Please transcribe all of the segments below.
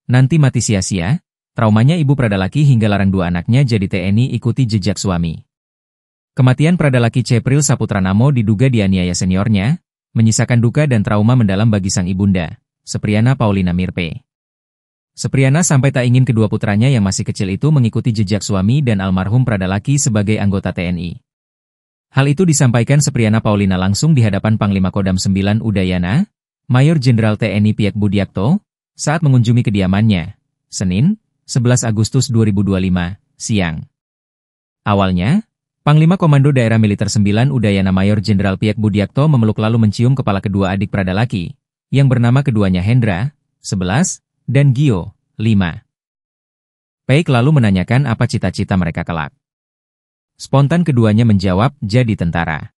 Nanti mati sia-sia, traumanya ibu Pradalaki hingga larang dua anaknya jadi TNI ikuti jejak suami. Kematian Pradalaki Cepril Saputranamo diduga dianiaya seniornya, menyisakan duka dan trauma mendalam bagi sang ibunda, Sepriana Paulina Mirpe. Sepriana sampai tak ingin kedua putranya yang masih kecil itu mengikuti jejak suami dan almarhum Pradalaki sebagai anggota TNI. Hal itu disampaikan Sepriana Paulina langsung di hadapan Panglima Kodam 9 Udayana, Mayor Jenderal TNI Piek Budiakto, saat mengunjungi kediamannya, Senin, 11 Agustus 2025, siang. Awalnya, Panglima Komando Daerah Militer 9 Udayana Mayor Jenderal Piek Budiakto memeluk lalu mencium kepala kedua adik Pradalaki, yang bernama keduanya Hendra, 11, dan Gio, 5. Piek lalu menanyakan apa cita-cita mereka kelak. Spontan keduanya menjawab, jadi tentara.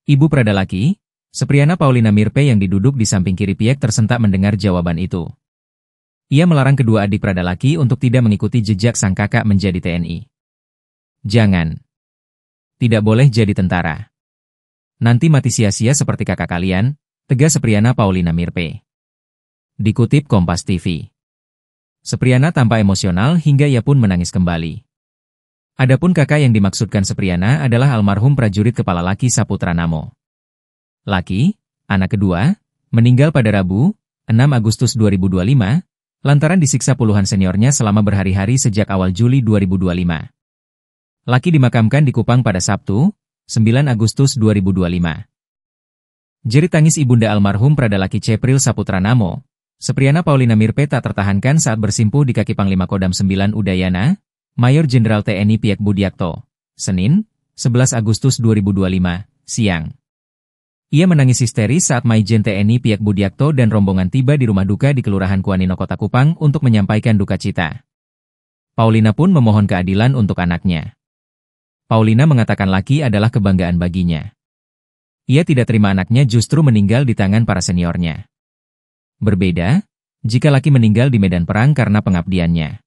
Ibu Pradalaki, Sepriana Paulina Mirpe yang diduduk di samping kiri Piek tersentak mendengar jawaban itu. Ia melarang kedua adik Pradalaki untuk tidak mengikuti jejak sang kakak menjadi TNI. Jangan. Tidak boleh jadi tentara. Nanti mati sia-sia seperti kakak kalian, tegas Sepriana Paulina Mirpe. Dikutip Kompas TV. Sepriana tampak emosional hingga ia pun menangis kembali. Adapun kakak yang dimaksudkan Sepriana adalah almarhum prajurit kepala Laki Saputranamo. Laki, anak kedua, meninggal pada Rabu, 6 Agustus 2025, lantaran disiksa puluhan seniornya selama berhari-hari sejak awal Juli 2025. Laki dimakamkan di Kupang pada Sabtu, 9 Agustus 2025. Jerit tangis ibunda almarhum Pradalaki Cepril Saputranamo, Sepriana Paulina Mirpe tak tertahankan saat bersimpuh di kaki Panglima Kodam 9 Udayana, Mayor Jenderal TNI Piek Budiakto, Senin, 11 Agustus 2025, siang. Ia menangis histeris saat Maijen TNI Piek Budiakto dan rombongan tiba di rumah duka di Kelurahan Kuanino Kota Kupang untuk menyampaikan duka cita. Paulina pun memohon keadilan untuk anaknya. Paulina mengatakan Laki adalah kebanggaan baginya. Ia tidak terima anaknya justru meninggal di tangan para seniornya. Berbeda, jika Laki meninggal di medan perang karena pengabdiannya.